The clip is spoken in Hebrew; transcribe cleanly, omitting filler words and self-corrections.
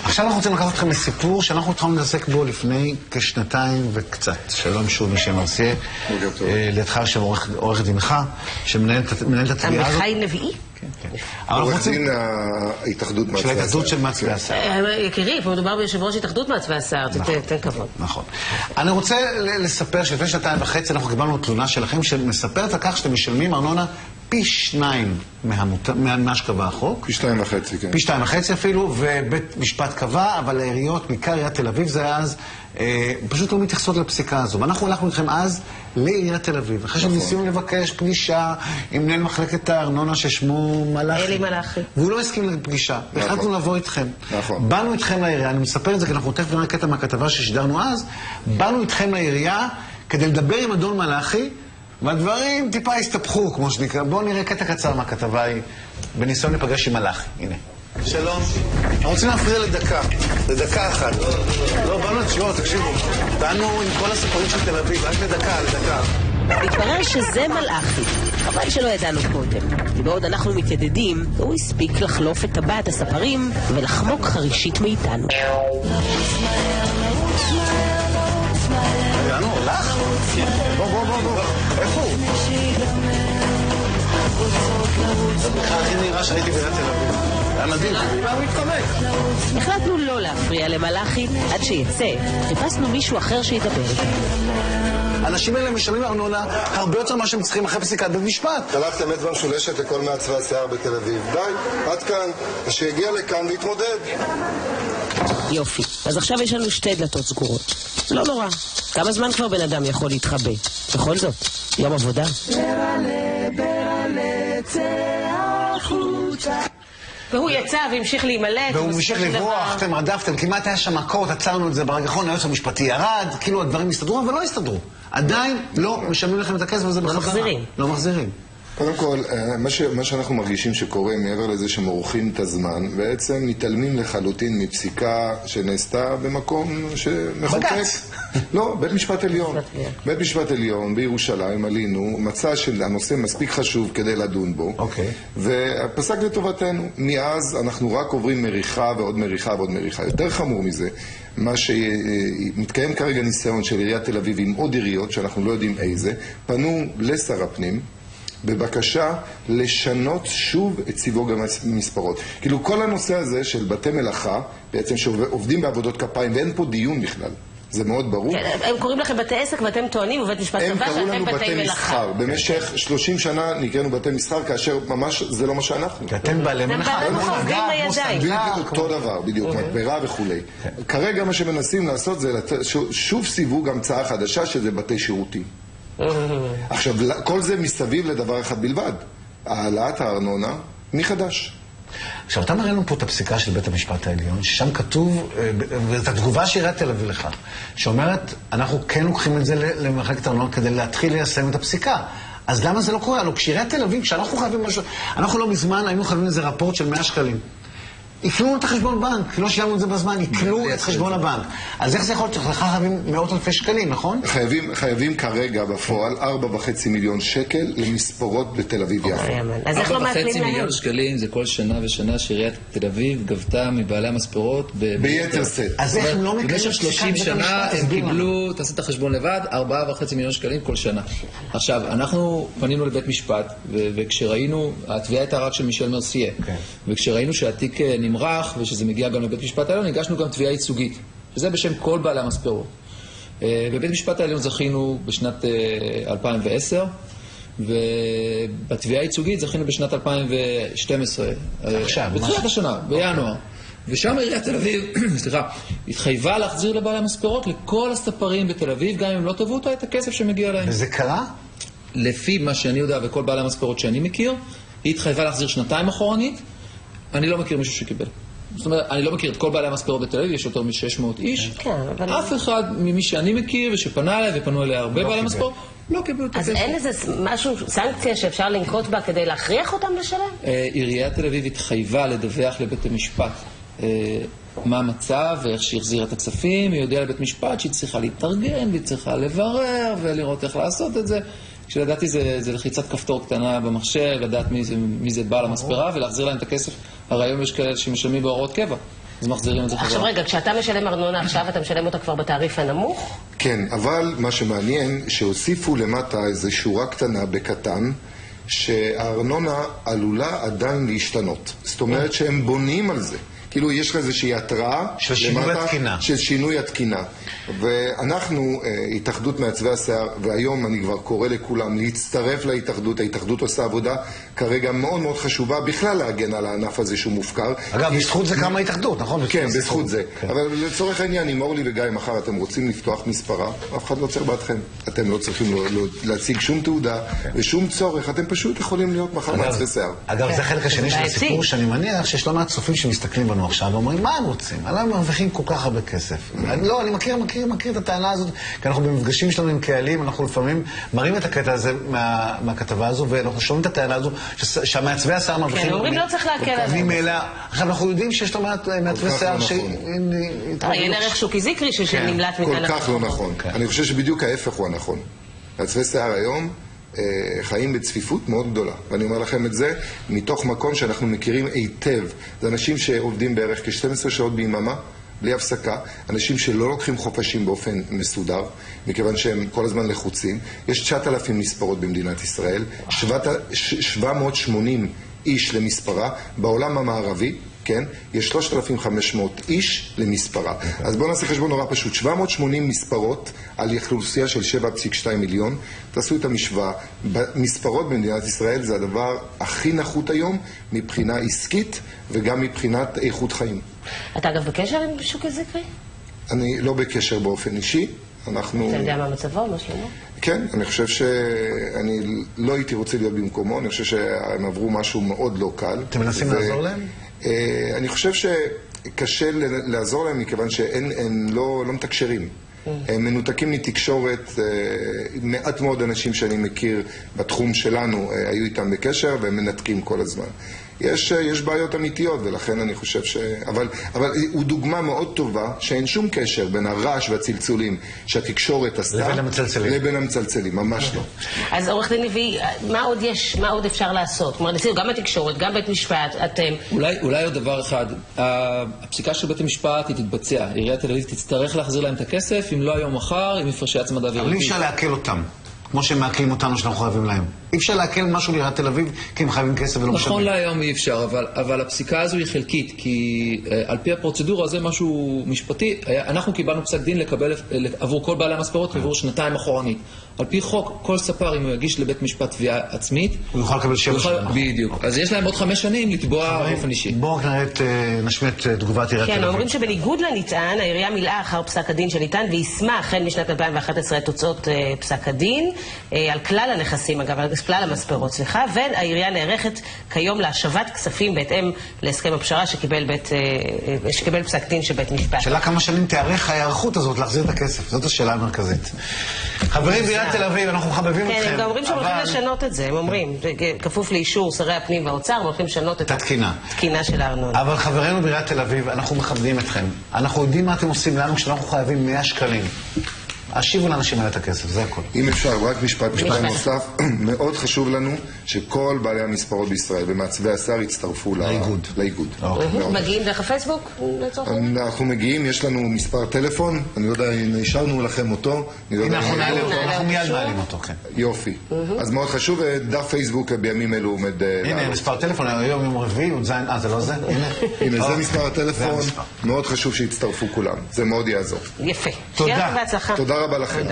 עכשיו אנחנו רוצים לקחת אתכם לסיפור שאנחנו התחלנו להתעסק בו לפני כשנתיים וקצת. שלום שוב, מישל מרסייה. לידך עכשיו עורך דינך, שמנהל את התביעה הזאת. עמיחי נביאי? עורך דין ההתאחדות מעצבי השיער. של ההתאחדות של מעצבי השיער. יקירי, פה מדובר ביושב ראש התאחדות מעצבי השיער, תתן כבוד. נכון. אני רוצה לספר שלפני 2.5 אנחנו קיבלנו תלונה שלכם שמספרת על כך שאתם משלמים ארנונה פי 2 מה שקבע החוק. פי 2.5, כן. פי 2.5 אפילו, ובית משפט קבע, אבל העיריות, בעיקר עיריית תל אביב זה אז, פשוט לא מתייחסות לפסיקה הזו. ואנחנו הלכנו איתכם אז לעיריית תל אביב. אחרי שניסינו לבקש פגישה עם מנהל מחלקת הארנונה ששמו מלאכי. אלי מלאכי. והוא לא הסכים לפגישה. והחלטנו לבוא איתכם. נכון. באנו איתכם לעירייה, אני מספר את זה כי אנחנו תכף נראה קטע מהכתבה ששידרנו אז. באנו איתכם לעירייה כדי לדבר עם אדון מלאכי, והדברים טיפה הסתפחו, כמו שנקרא. בואו נראה קטע קצר מהכתבה היא בניסיון לפגש עם מלאכי. הנה. שלום. אנחנו רוצים להפריע לדקה אחת. לא, באנו לשמור, תקשיבו. באנו עם כל הסיפורים של תל אביב, רק לדקה. מתברר שזה מלאכי. חבל שלא ידענו קודם. כי בעוד אנחנו מתיידדים, הוא הספיק לחלוף את טבעת הספרים ולחמוק חרישית מאיתנו. רגע, נו, הולך? בוא. איפה הוא? זה בכלל הכי נראה שהייתי בעיריית תל אביב. היה מדהים, מה הוא מתחמק? החלטנו לא להפריע למלאכי עד שיצא. חיפשנו מישהו אחר שידבר. האנשים האלה משלמים ארנונה הרבה יותר מה שהם צריכים אחרי פסיקת בית משפט. שלחתם אצבע משולשת לכל מעצבי השיער בתל אביב. די, עד כאן. שיגיע לכאן להתמודד. יופי. אז עכשיו יש לנו 2 דלתות סגורות. לא נורא. כמה זמן כבר בן אדם יכול להתחבא? בכל זאת, יום עבודה. והוא יצא והמשיך להימלט. והוא המשיך לברוח, אתם רדפתם, כמעט היה שם מכות, עצרנו את זה ברגחון, היועץ המשפטי ירד, כאילו הדברים הסתדרו, אבל לא הסתדרו. עדיין לא משלמים לכם את הכסף הזה בחזרה. לא מחזירים. קודם כל, מה שאנחנו מרגישים שקורה מעבר לזה שמורחים את הזמן, בעצם מתעלמים לחלוטין מפסיקה שנעשתה במקום שמחוקק. בג"ץ. לא, בית משפט עליון. בית משפט עליון בירושלים עלינו, מצא שהנושא מספיק חשוב כדי לדון בו. ופסק לטובתנו. מאז אנחנו רק עוברים מריחה ועוד מריחה ועוד מריחה. יותר חמור מזה, מה שמתקיים כרגע ניסיון של עיריית תל אביב עם עוד עיריות, שאנחנו לא יודעים איזה, פנו לשר הפנים, בבקשה לשנות שוב את סיווג המספרות. כאילו כל הנושא הזה של בתי מלאכה, בעצם שעובדים בעבודות כפיים, ואין פה דיון בכלל. זה מאוד ברור. הם קוראים לכם בתי עסק ואתם טוענים, ובית משפט קבע שאתם בתי מלאכה. במשך 30 שנה נקראנו בתי מסחר, כאשר ממש זה לא מה שאנחנו. אתם בעלי מלאכה. אתם עובדים בידיים. אותו דבר, בדיוק, מדברה וכולי. כרגע מה שמנסים לעשות זה שוב סיווג המצאה חדשה, שזה בתי שירותים. עכשיו, כל זה מסביב לדבר אחד בלבד, העלאת הארנונה מחדש. עכשיו, אתה מראה לנו פה את הפסיקה של בית המשפט העליון, ששם כתוב, ואת התגובה שעיריית תל אביב לך, שאומרת, אנחנו כן לוקחים את זה למחלקת הארנונה כדי להתחיל ליישם את הפסיקה. אז למה זה לא קורה? הלוא כשעיריית תל אביב, כשאנחנו חייבים משהו, אנחנו לא מזמן היינו חייבים איזה רפורט של 100 שקלים. יקלו את החשבון בנק, לא שילמנו את זה בזמן, יקלו את חשבון הבנק. אז איך זה יכול להיות? לך חייבים 100,000 שקלים, נכון? חייבים כרגע בפועל 4.5 מיליון שקל למספרות בתל אביב יפו. אז איך לא מעקלים 4.5 מיליון שקלים זה כל שנה ושנה שעיריית תל אביב גבתה מבעלי המספרות ביתר סט. אז איך לא מקיימים במשך 30 שנה הם קיבלו, תעשה את החשבון לבד, 4.5 מיליון שקלים כל שנה. עכשיו, אנחנו פנינו לבית משפט, וכשראינו, התביעה הייתה רק של מישל מרסייה, וכשראינו שהתיק נמרח ושזה מגיע גם לבית משפט העליון, הגשנו גם תביעה ייצוגית, שזה בשם כל בעלי המספרות. בבית משפט העליון זכינו בשנת 2010, ובתביעה ייצוגית זכינו בשנת 2012. עכשיו, בתחילת השנה, בינואר. ושם עיריית תל אביב, סליחה, התחייבה להחזיר לבעלי המספרות לכל הספרים בתל אביב, גם אם לא תבעו אותה את הכסף שמגיע להם. וזה קרה? לפי מה שאני יודע וכל בעלי המספרות שאני מכיר, היא התחייבה להחזיר 2 אחורנית. אני לא מכיר מישהו שקיבל. זאת אומרת, אני לא מכיר את כל בעלי המספרות בתל אביב, יש יותר מ-600 איש. אף אחד ממי שאני מכיר ושפנה אליי ופנו אליי הרבה בעלי המספרות, לא קיבלו את הכסף. אז אין איזה משהו, סנקציה שאפשר לנקוט בה כדי להכריח אותם לשלם? עיריית תל אביב התחייבה לדווח לבית המשפט מה המצב ואיך שהחזיר את הכספים. היא יודעה לבית משפט שהיא צריכה להתארגן והיא צריכה לברר ולראות איך לעשות את זה. כשלדעתי זה לחיצת כפתור קטנה במחשב, לדעת מי זה בעל המספרה ולהחזיר להם את הכסף. הרי היום יש כאלה שמשלמים בהוראות קבע. אז מחזירים את זה חזרה. עכשיו רגע, כשאתה משלם ארנונה עכשיו, אתה משלם אותה כבר בתעריף הנמוך? כן, אבל מה שמעניין, שהוסיפו למטה איזו שורה קטנה בקטן, שהארנונה עלולה עדיין להשתנות. זאת אומרת שהם בונים על זה. כאילו יש לך איזושהי התראה של שינוי התקינה. של שינוי התקינה. ואנחנו, התאחדות מעצבי השיער, והיום אני כבר קורא לכולם להצטרף להתאחדות. ההתאחדות עושה עבודה כרגע מאוד מאוד חשובה, בכלל להגן על הענף הזה שהוא מופקר. אגב, בזכות זה קמה התאחדות, נכון? כן, בזכות זה. אבל לצורך העניין, אם אורלי וגיא מחר אתם רוצים לפתוח מספרה, אף אחד לא צריך בעדכם. אתם לא צריכים להציג שום תעודה ושום צורך, אתם פשוט יכולים להיות מחר מעצבי שיער. אגב, זה חלק השני של הסיפור, שאני מניח שיש לא מעט צופים שמסתכלים בנו עכשיו ואומרים, מה הם רוצים? למה הם מרוויחים כל כך הרבה כסף? לא, אני מכיר את הטענה הזאת, כי אנחנו במפגשים שלנו עם קהלים, אנחנו לפעמים מראים את הקטע הזה מהכתבה הזו, ואנחנו שומעים את הטענה הזו, שהמעצבי השיער מרוויחים... כן, אומרים לא צריך להקל על זה. עכשיו, אנחנו יודעים שיש לא מעט מעצבי שיער ש... אין ערך שוקי זיקרי שנמלט מכאן. כל כך לא נכון. אני חושב שבדיוק ההפך הוא הנכון. מעצבי שיער היום חיים בצפיפות מאוד גדולה. ואני אומר לכם את זה מתוך מקום שאנחנו מכירים היטב. זה אנשים שעובדים בערך כ-12 שעות ביממה, בלי הפסקה, אנשים שלא לוקחים חופשים באופן מסודר, מכיוון שהם כל הזמן לחוצים. יש 9,000 מספרות במדינת ישראל, 780 איש למספרה, בעולם המערבי, כן? יש 3,500 איש למספרה. אז בואו נעשה חשבון נורא פשוט. 780 מספרות על אוכלוסייה של 7.2 מיליון. תעשו את המשוואה. מספרות במדינת ישראל זה הדבר הכי נחות היום מבחינה עסקית וגם מבחינת איכות חיים. אתה אגב בקשר עם שוקי זיקרי? אני לא בקשר באופן אישי. אתה יודע מה מצבו, מה שלמה? כן, אני חושב שאני לא הייתי רוצה להיות במקומו. אני חושב שהם עברו משהו מאוד לא קל. אתם מנסים לעזור להם? אני חושב שקשה לעזור להם מכיוון שהם לא מתקשרים. הם מנותקים מתקשורת, מעט מאוד אנשים שאני מכיר בתחום שלנו היו איתם בקשר והם מנתקים כל הזמן. יש בעיות אמיתיות ולכן אני חושב אבל הוא דוגמה מאוד טובה שאין שום קשר בין הרעש והצלצולים שהתקשורת עשתה לבין המצלצלים, ממש לא. אז עורך דין לוי, מה עוד יש? מה עוד אפשר לעשות? כלומר, גם התקשורת, גם בית משפט, אתם... אולי עוד דבר אחד, הפסיקה של בית המשפט היא תתבצע, עיריית תל אביב תצטרך להחזיר להם את הכסף, אם לא היום מחר, עם הפרשי הצמדה וריבית. אבל אי אפשר להקל אותם. כמו שהם מעקלים אותנו שאנחנו חייבים להם. אי אפשר להקל משהו לעיריית תל אביב כי הם חייבים כסף ולא משלמים. נכון להיום אי אפשר, אבל הפסיקה הזו היא חלקית, כי על פי הפרוצדורה זה משהו משפטי. אנחנו קיבלנו פסק דין לקבל עבור כל בעלי המספרות עבור 2 אחורנית. על פי חוק, כל ספר, אם הוא יגיש לבית משפט תביעה עצמית, הוא יוכל לקבל 7 שנים. בדיוק. אז יש להם עוד 5 שנים לתבוע באופן אישי. בואו נשמיע את תגובת עיריית תל אביב. כן, אומרים שבניגוד לנטען, העירייה מילאה אחר פסק הדין שניתן ויישמה החל משנת 2011 את תוצאות פסק הדין, על כלל הנכסים, אגב, על כלל המספרות, סליחה, והעירייה נערכת כיום להשבת כספים בהתאם להסכם הפשרה שקיבל פסק דין של בית משפט. שאלה כמה שנים תארך ההיערכות הזאת להחזיר את הכסף, זאת השאלה המרכזית. חברים בעיריית תל אביב, אנחנו מחבבים אתכם. כן, הם גם אומרים שהם הולכים לשנות את זה, הם אומרים, כפוף לאישור שרי הפנים והאוצר, הם הולכים לשנות את התקינה של הארנונה. אבל חברינו בעיריית תל אביב, אנחנו מכבדים אתכם. אנחנו יודעים מה אתם עושים לנו כשאנחנו חייבים 100 שקלים. השיבו לאנשים האלה את הכסף, זה הכל. אם אפשר, רק משפט נוסף. מאוד חשוב לנו שכל בעלי המספרות בישראל ומעצבי השיער יצטרפו לאיגוד. מגיעים דרך הפייסבוק? אנחנו מגיעים, יש לנו מספר טלפון, אני לא יודע אם השארנו לכם אותו. אנחנו מיד מעלים אותו, כן. יופי. אז מאוד חשוב, דף פייסבוק בימים אלו עומד... הנה, מספר טלפון, היום יום רביעי, זה לא זה? הנה, זה מספר הטלפון, מאוד חשוב שיצטרפו כולם. זה מאוד יעזור. יפה. תודה רבה לכם.